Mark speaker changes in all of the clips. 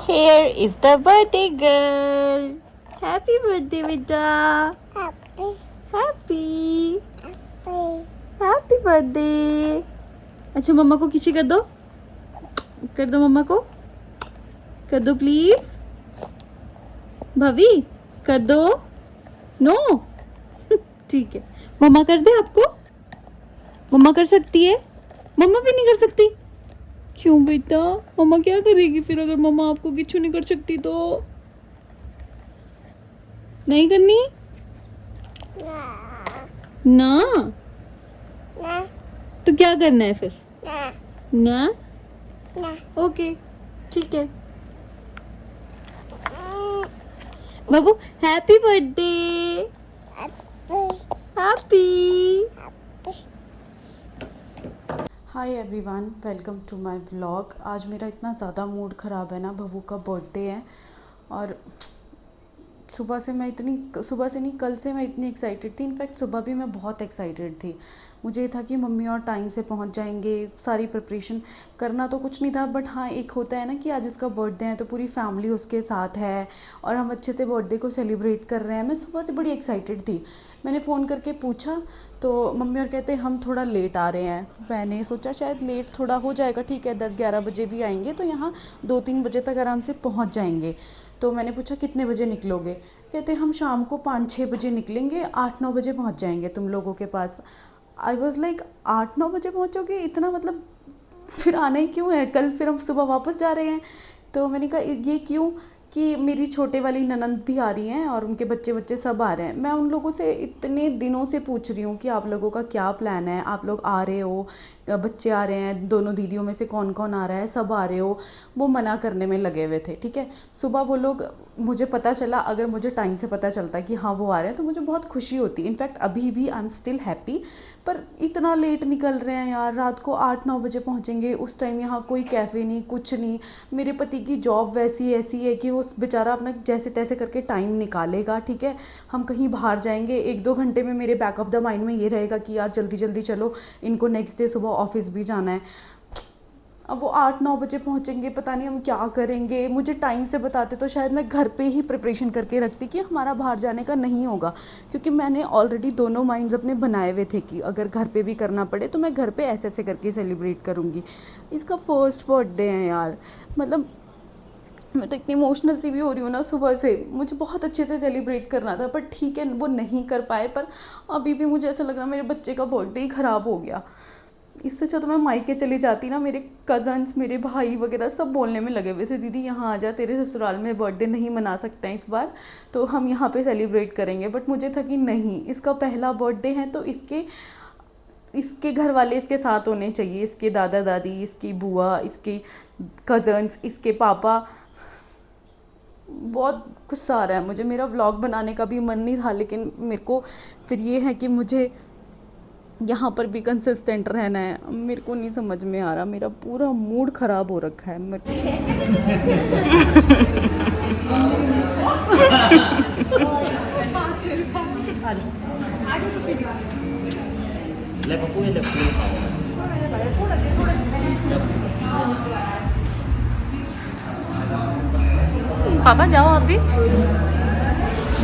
Speaker 1: Here is the birthday girl. Happy birthday, beta.
Speaker 2: Happy,
Speaker 1: Happy.
Speaker 2: happy,
Speaker 1: Happy birthday. अच्छा मम्मा को किसी कर दो मम्मा को कर दो प्लीज भाभी कर दो नो ठीक है मम्मा कर दे आपको मम्मा कर सकती है मम्मा भी नहीं कर सकती क्यों बेटा मम्मा क्या करेगी फिर अगर मम्मा आपको किच्छु नहीं कर सकती तो नहीं करनी
Speaker 2: na,
Speaker 1: ना
Speaker 2: na,
Speaker 1: तो क्या करना है फिर
Speaker 2: na,
Speaker 1: ना
Speaker 2: na.
Speaker 1: ओके ठीक है बाबू happy birthday
Speaker 2: Happy,
Speaker 1: happy
Speaker 2: happy.
Speaker 3: Hi everyone, welcome to my vlog. आज मेरा इतना ज़्यादा मूड ख़राब है ना, भव्वू का बर्थडे है और सुबह से नहीं कल से मैं इतनी एक्साइटेड थी। इनफैक्ट सुबह भी मैं बहुत एक्साइटेड थी। मुझे ये था कि मम्मी और टाइम से पहुंच जाएंगे, सारी प्रिपरेशन करना तो कुछ नहीं था, बट हाँ एक होता है ना कि आज उसका बर्थडे है तो पूरी फैमिली उसके साथ है और हम अच्छे से बर्थडे को सेलिब्रेट कर रहे हैं। मैं सुबह से बड़ी एक्साइटेड थी। मैंने फ़ोन करके पूछा तो मम्मी और कहते हम थोड़ा लेट आ रहे हैं। मैंने सोचा शायद लेट थोड़ा हो जाएगा, ठीक है 10-11 बजे भी आएंगे तो यहाँ 2-3 बजे तक आराम से पहुँच जाएंगे। तो मैंने पूछा कितने बजे निकलोगे? कहते हम शाम को 5-6 बजे निकलेंगे, 8-9 बजे पहुँच जाएंगे तुम लोगों के पास। आई वॉज़ लाइक 8-9 बजे पहुँचोगे? इतना मतलब फिर आना ही क्यों है? कल फिर हम सुबह वापस जा रहे हैं। तो मैंने कहा ये क्यों कि मेरी छोटे वाली ननंद भी आ रही हैं और उनके बच्चे सब आ रहे हैं। मैं उन लोगों से इतने दिनों से पूछ रही हूँ कि आप लोगों का क्या प्लान है, आप लोग आ रहे हो, बच्चे आ रहे हैं, दोनों दीदियों में से कौन कौन आ रहा है, सब आ रहे हो। वो मना करने में लगे हुए थे। ठीक है, सुबह वो लोग, मुझे पता चला, अगर मुझे टाइम से पता चलता कि हाँ वो आ रहे हैं तो मुझे बहुत खुशी होती। इनफैक्ट अभी भी आई एम स्टिल हैप्पी। पर इतना लेट निकल रहे हैं यार, रात को 8-9 बजे पहुँचेंगे। उस टाइम यहाँ कोई कैफ़े नहीं, कुछ नहीं। मेरे पति की जॉब वैसी ऐसी है कि वो बेचारा अपना जैसे तैसे करके टाइम निकालेगा। ठीक है, हम कहीं बाहर जाएंगे 1-2 घंटे में मेरे बैक ऑफ द माइंड में ये रहेगा कि यार जल्दी जल्दी चलो, इनको नेक्स्ट डे सुबह ऑफिस भी जाना है। अब वो 8-9 बजे पहुँचेंगे, पता नहीं हम क्या करेंगे। मुझे टाइम से बताते तो शायद मैं घर पे ही प्रिपरेशन करके रखती कि हमारा बाहर जाने का नहीं होगा, क्योंकि मैंने ऑलरेडी दोनों माइंड्स अपने बनाए हुए थे कि अगर घर पे भी करना पड़े तो मैं घर पे ऐसे ऐसे करके सेलिब्रेट करूँगी। इसका फर्स्ट बर्थडे है यार, मतलब मैं तो इतनी इमोशनल सी भी हो रही हूँ ना सुबह से। मुझे बहुत अच्छे से सेलिब्रेट करना था, पर ठीक है वो नहीं कर पाए। पर अभी भी मुझे ऐसा लग रहा मेरे बच्चे का बर्थडे ही ख़राब हो गया। इससे अच्छा तो मैं मायके चली जाती ना। मेरे कज़न्स, मेरे भाई वगैरह सब बोलने में लगे हुए थे, दीदी यहाँ आ जा, तेरे ससुराल में बर्थडे नहीं मना सकते हैं इस बार, तो हम यहाँ पे सेलिब्रेट करेंगे। बट मुझे था कि नहीं, इसका पहला बर्थडे है तो इसके घर वाले इसके साथ होने चाहिए, इसके दादा दादी, इसकी बुआ, इसके कज़न्स, इसके पापा। बहुत गुस्सा आ रहा है मुझे। मेरा व्लॉग बनाने का भी मन नहीं था, लेकिन मेरे को फिर ये है कि मुझे यहाँ पर भी कंसिस्टेंट रहना है। मेरे को नहीं समझ में आ रहा, मेरा पूरा मूड ख़राब हो रखा है। पापा जाओ आप भी।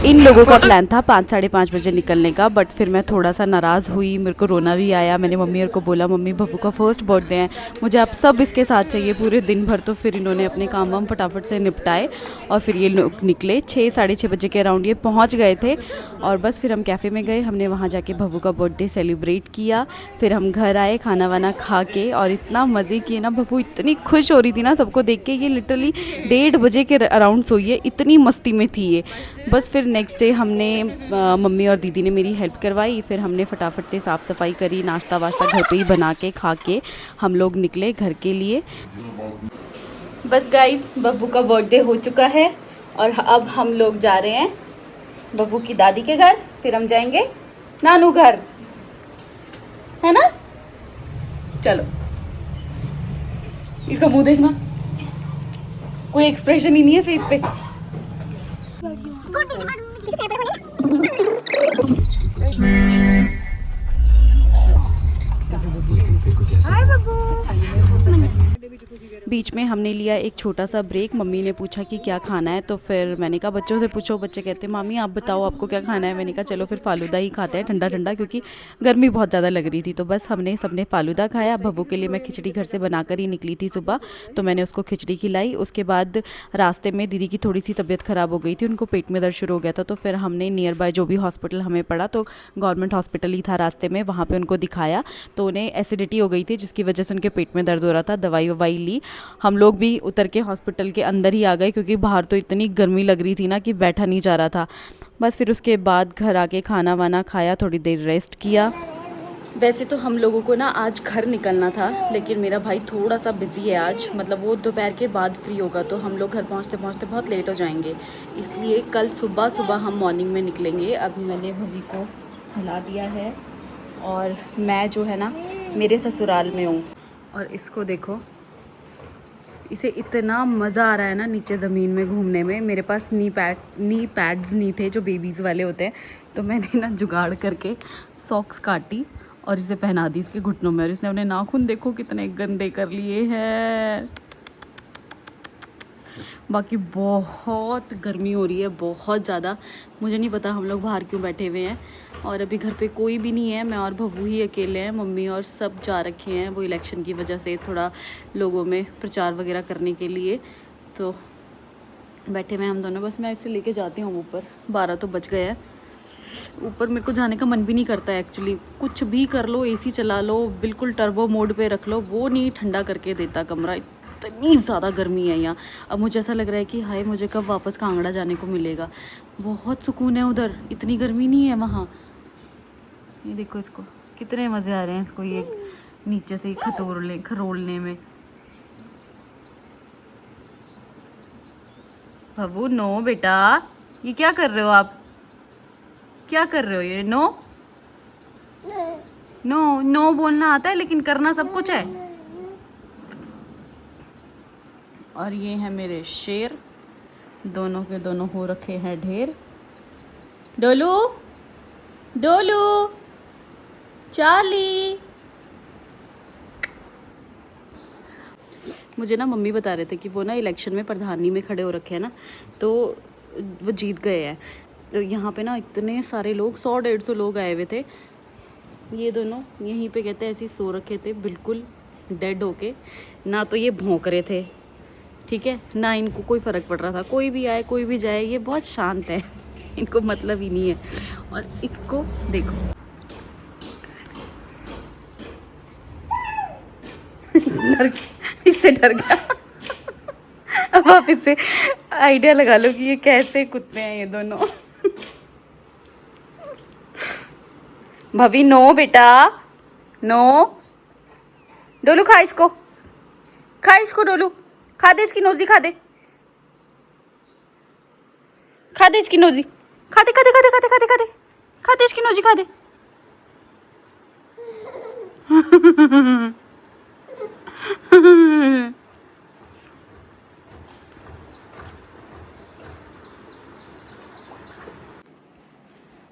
Speaker 3: इन लोगों का प्लान था 5-5:30 बजे निकलने का, बट फिर मैं थोड़ा सा नाराज़ हुई, मेरे को रोना भी आया। मैंने मम्मी और को बोला मम्मी भव्वू का फर्स्ट बर्थडे है, मुझे आप सब इसके साथ चाहिए पूरे दिन भर। तो फिर इन्होंने अपने काम वाम फटाफट से निपटाए और फिर ये लोग निकले। 6-6:30 बजे के अराउंड ये पहुंच गए थे और बस फिर हम कैफ़े में गए। हमने वहाँ जाके भव्वू का बर्थडे सेलिब्रेट किया। फिर हम घर आए खाना वाना खा के और इतना मज़े किए ना। भव्वू इतनी खुश हो रही थी ना सबको देख के। ये लिटरली 1:30 बजे के अराउंड सोई है, इतनी मस्ती में थी ये। बस फिर नेक्स्ट डे हमने मम्मी और दीदी ने मेरी हेल्प करवाई। फिर हमने फटाफट से साफ़ सफाई करी, नाश्ता वाश्ता घर पे ही बना के खा के हम लोग निकले घर के लिए। बस गाइस, बब्बू का बर्थडे हो चुका है और अब हम लोग जा रहे हैं बब्बू की दादी के घर, फिर हम जाएंगे नानू घर, है ना? चलो, इसका मुंह देखना, कोई एक्सप्रेशन ही नहीं है फेस पे।
Speaker 2: उस दिन पे कुछ हाय बब्बू।
Speaker 3: बीच में हमने लिया एक छोटा सा ब्रेक। मम्मी ने पूछा कि क्या खाना है, तो फिर मैंने कहा बच्चों से पूछो। बच्चे कहते हैं मामी आप बताओ आपको क्या खाना है। मैंने कहा चलो फिर फालूदा ही खाते हैं ठंडा ठंडा, क्योंकि गर्मी बहुत ज़्यादा लग रही थी। तो बस हमने सबने फालूदा खाया। भव्वू के लिए मैं खिचड़ी घर से बनाकर ही निकली थी सुबह, तो मैंने उसको खिचड़ी खिलाई। उसके बाद रास्ते में दीदी की थोड़ी सी तबीयत ख़राब हो गई थी, उनको पेट में दर्द शुरू हो गया था। तो फिर हमने नियर बाय जो भी हॉस्पिटल हमें पड़ा, तो गवर्नमेंट हॉस्पिटल ही था रास्ते में, वहाँ पे उनको दिखाया। तो उन्हें एसिडिटी हो गई थी, जिसकी वजह से उनके पेट में दर्द हो रहा था। दवाई ववाई ली। हम लोग भी उतर के हॉस्पिटल के अंदर ही आ गए, क्योंकि बाहर तो इतनी गर्मी लग रही थी ना कि बैठा नहीं जा रहा था। बस फिर उसके बाद घर आके खाना वाना खाया, थोड़ी देर रेस्ट किया। वैसे तो हम लोगों को ना आज घर निकलना था, लेकिन मेरा भाई थोड़ा सा बिज़ी है आज, मतलब वो दोपहर के बाद फ्री होगा, तो हम लोग घर पहुंचते पहुंचते बहुत लेट हो जाएंगे। इसलिए कल सुबह सुबह हम मॉर्निंग में निकलेंगे। अभी मैंने भवी को हिला दिया है और मैं जो है ना मेरे ससुराल में हूँ। और इसको देखो, इसे इतना मज़ा आ रहा है ना नीचे ज़मीन में घूमने में। मेरे पास नी पैड्स नहीं थे जो बेबीज़ वाले होते हैं, तो मैंने ना जुगाड़ करके सॉक्स काटी और इसे पहना दी इसके घुटनों में। और इसने अपने नाखून देखो कितने गंदे कर लिए हैं। बाकी बहुत गर्मी हो रही है, बहुत ज़्यादा। मुझे नहीं पता हम लोग बाहर क्यों बैठे हुए हैं, और अभी घर पे कोई भी नहीं है, मैं और भव्वू ही अकेले हैं। मम्मी और सब जा रखे हैं, वो इलेक्शन की वजह से थोड़ा लोगों में प्रचार वगैरह करने के लिए, तो बैठे हुए हैं हम दोनों। बस मैं इसे लेके जाती हूँ ऊपर, 12 तो बज गए हैं। ऊपर मेरे को जाने का मन भी नहीं करता है एक्चुअली। कुछ भी कर लो, एसी चला लो, बिल्कुल टर्बो मोड पे रख लो, वो नहीं ठंडा करके देता कमरा। इतनी ज़्यादा गर्मी है यहाँ। अब मुझे ऐसा लग रहा है कि हाय मुझे कब वापस कांगड़ा जाने को मिलेगा। बहुत सुकून है उधर, इतनी गर्मी नहीं है वहाँ। ये देखो इसको कितने मज़े आ रहे हैं इसको, ये नीचे से खरोलने में। भव्वू नो बेटा, ये क्या कर रहे हो आप? क्या कर रहे हो ये? नो नो नो बोलना आता है, लेकिन करना सब कुछ है। और ये है मेरे शेर, दोनों के दोनों हो रखे हैं ढेर। डोलू डोलू चार्ली। मुझे ना मम्मी बता रहे थे कि वो ना इलेक्शन में प्रधानी में खड़े हो रखे हैं ना, तो वो जीत गए हैं। तो यहाँ पे ना इतने सारे लोग, 100-150 लोग आए हुए थे। ये दोनों यहीं पे कहते हैं ऐसे ही सो रखे थे, बिल्कुल डेड होके। ना तो ये भौंक रहे थे, ठीक है, ना इनको कोई फ़र्क पड़ रहा था। कोई भी आए कोई भी जाए, ये बहुत शांत है, इनको मतलब ही नहीं है। और इसको देखो इससे डर गया। अब आप इससे आइडिया लगा लो कि ये कैसे कुत्ते हैं ये दोनों। भवी नो बेटा नो। डोलू खा इसको, खा इसको डोलू, खा दे इसकी नोजी, खा दे, खा दे इसकी नोजी, खा दे खा दे खा दे खा दे खा दे खा दे खा दे इसकी नोजी, खा दे।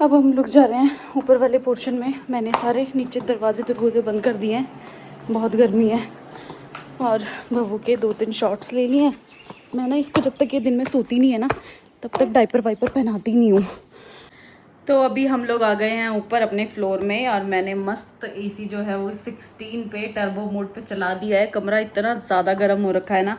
Speaker 3: अब हम लोग जा रहे हैं ऊपर वाले पोर्शन में। मैंने सारे नीचे दरवाजे बंद कर दिए हैं, बहुत गर्मी है। और भव्वू के 2-3 शॉट्स ले लिए हैं। मैं ना इसको जब तक ये दिन में सोती नहीं है ना, तब तक डाइपर वाइपर पहनाती नहीं हूँ। तो अभी हम लोग आ गए हैं ऊपर अपने फ्लोर में, और मैंने मस्त एसी जो है वो 16 पे टर्बो मोड पे चला दिया है। कमरा इतना ज़्यादा गर्म हो रखा है ना।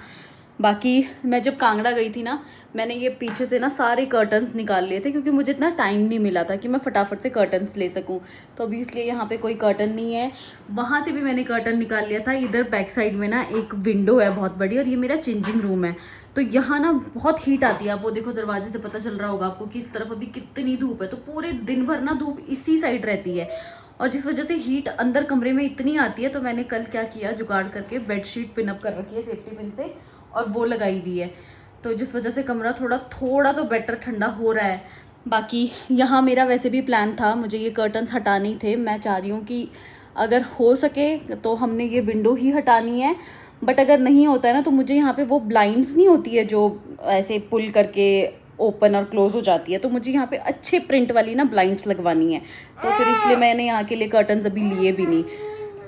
Speaker 3: बाकी मैं जब कांगड़ा गई थी ना, मैंने ये पीछे से ना सारे कर्टन्स निकाल लिए थे, क्योंकि मुझे इतना टाइम नहीं मिला था कि मैं फटाफट से कर्टन्स ले सकूं। तो अभी इसलिए यहाँ पे कोई कर्टन नहीं है। वहाँ से भी मैंने कर्टन निकाल लिया था। इधर बैक साइड में ना एक विंडो है बहुत बड़ी, और ये मेरा चेंजिंग रूम है। तो यहाँ ना बहुत हीट आती है। आप वो देखो, दरवाजे से पता चल रहा होगा आपको कि इस तरफ अभी कितनी धूप है। तो पूरे दिन भर ना धूप इसी साइड रहती है, और जिस वजह से हीट अंदर कमरे में इतनी आती है। तो मैंने कल क्या किया, जुगाड़ करके बेडशीट पिन अप कर रखी है सेफ्टी पिन से, और वो लगाई हुई है। तो जिस वजह से कमरा थोड़ा तो बेटर ठंडा हो रहा है। बाकी यहाँ मेरा वैसे भी प्लान था, मुझे ये कर्टन्स हटाने ही थे। मैं चाह रही हूँ कि अगर हो सके तो हमने ये विंडो ही हटानी है, बट अगर नहीं होता है ना, तो मुझे यहाँ पे वो ब्लाइंड्स नहीं होती है जो ऐसे पुल करके ओपन और क्लोज हो जाती है, तो मुझे यहाँ पे अच्छे प्रिंट वाली ना ब्लाइंड्स लगवानी है। तो फिर इसलिए मैंने यहाँ के लिए कर्टन्स अभी लिए भी नहीं।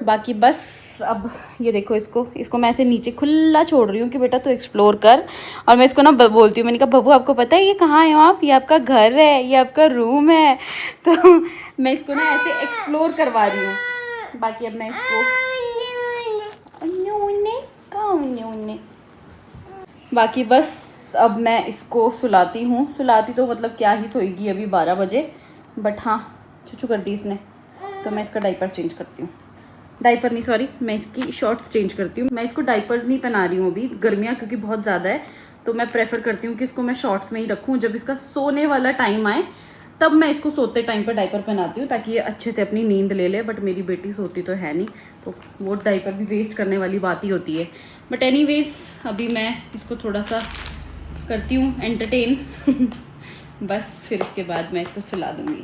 Speaker 1: बाकी बस अब ये देखो, इसको मैं ऐसे नीचे खुला छोड़ रही हूँ कि बेटा तू एक्सप्लोर कर। और मैं इसको ना बोलती हूँ, मैंने कहा बब्बू आपको पता है ये कहाँ है आप, ये आपका घर है, ये आपका रूम है। तो मैं इसको ना ऐसे एक्सप्लोर करवा रही हूँ। बाकी अब मैं इसको बाकी बस अब मैं इसको सुलाती हूँ। सुलाती तो मतलब क्या ही सोएगी अभी 12 बजे, बट हाँ चुचू कर दी इसने, तो मैं इसका डाइपर चेंज करती हूँ। डाइपर नहीं, सॉरी, मैं इसकी शॉर्ट्स चेंज करती हूँ। मैं इसको डाइपर्स नहीं पहना रही हूँ अभी, गर्मियाँ क्योंकि बहुत ज़्यादा है, तो मैं प्रेफर करती हूँ कि इसको मैं शॉर्ट्स में ही रखूँ। जब इसका सोने वाला टाइम आए तब मैं इसको सोते टाइम पर डाइपर पहनाती हूँ, ताकि ये अच्छे से अपनी नींद ले ले। बट मेरी बेटी सोती तो है नहीं, तो वो डाइपर भी वेस्ट करने वाली बात ही होती है। बट एनीवेज अभी मैं इसको थोड़ा सा करती हूँ एंटरटेन बस फिर उसके बाद मैं इसको सुला दूँगी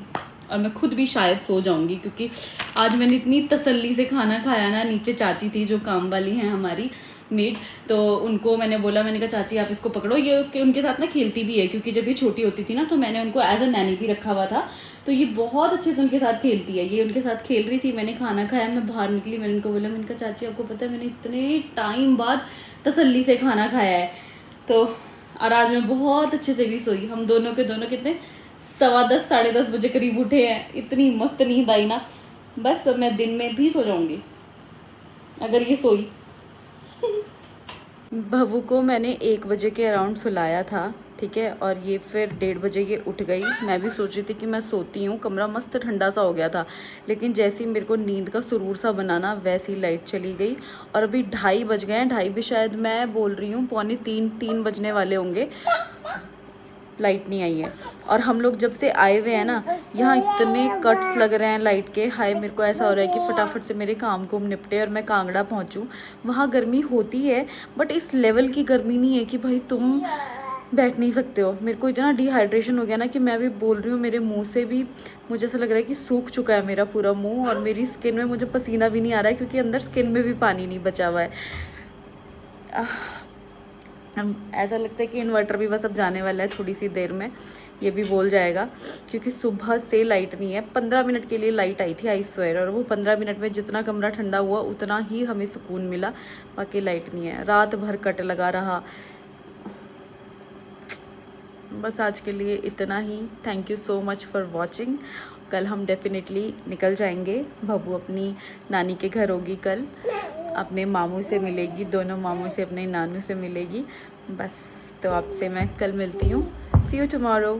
Speaker 1: और मैं खुद भी शायद सो जाऊंगी, क्योंकि आज मैंने इतनी तसल्ली से खाना खाया ना। नीचे चाची थी जो काम वाली हैं हमारी मेड, तो उनको मैंने बोला, मैंने कहा चाची आप इसको पकड़ो, ये उनके साथ ना खेलती भी है, क्योंकि जब ये छोटी होती थी ना तो मैंने उनको एज अ नैनी भी रखा हुआ था, तो ये बहुत अच्छे से उनके साथ खेलती है। ये उनके साथ खेल रही थी, मैंने खाना खाया, मैं बाहर निकली, मैंने उनको बोला, मैंने कहा चाची आपको पता है मैंने इतने टाइम बाद तसल्ली से खाना खाया है। तो और आज मैं बहुत अच्छे से भी सोई। हम दोनों के दोनों कितने 10:15 10:30 बजे करीब उठे हैं, इतनी मस्त नींद आई ना। बस अब मैं दिन में भी सो जाऊंगी अगर ये सोई। भवू को मैंने 1 बजे के अराउंड सुलाया था, ठीक है, और ये फिर 1:30 बजे ये उठ गई। मैं भी सोच रही थी कि मैं सोती हूँ, कमरा मस्त ठंडा सा हो गया था, लेकिन जैसे ही मेरे को नींद का सुरूर सा बनाना वैसे ही लाइट चली गई। और अभी 2:30 बज गए हैं, 2:30 भी शायद मैं बोल रही हूँ 2:45-3 बजने वाले होंगे, लाइट नहीं आई है। और हम लोग जब से आए हुए हैं ना, यहाँ इतने कट्स लग रहे हैं लाइट के। हाय, मेरे को ऐसा हो रहा है कि फटाफट से मेरे काम को निपटे और मैं कांगड़ा पहुँचूँ। वहाँ गर्मी होती है बट इस लेवल की गर्मी नहीं है कि भाई तुम बैठ नहीं सकते हो। मेरे को इतना डिहाइड्रेशन हो गया ना कि मैं भी बोल रही हूँ, मेरे मुंह से भी मुझे ऐसा लग रहा है कि सूख चुका है मेरा पूरा मुंह, और मेरी स्किन में मुझे पसीना भी नहीं आ रहा है, क्योंकि अंदर स्किन में भी पानी नहीं बचा हुआ है। ऐसा लगता है कि इन्वर्टर भी बस अब जाने वाला है थोड़ी सी देर में, ये भी बोल जाएगा, क्योंकि सुबह से लाइट नहीं है। 15 मिनट के लिए लाइट आई थी, आई स्वेयर, और वो 15 मिनट में जितना कमरा ठंडा हुआ उतना ही हमें सुकून मिला, बाकी लाइट नहीं है। रात भर कट लगा रहा। बस आज के लिए इतना ही। Thank you so much for watching. कल हम डेफिनेटली निकल जाएंगे। भब्बू अपनी नानी के घर होगी कल, अपने मामू से मिलेगी, दोनों मामू से, अपने नानू से मिलेगी। बस, तो आपसे मैं कल मिलती हूँ। सी यू टुमारो।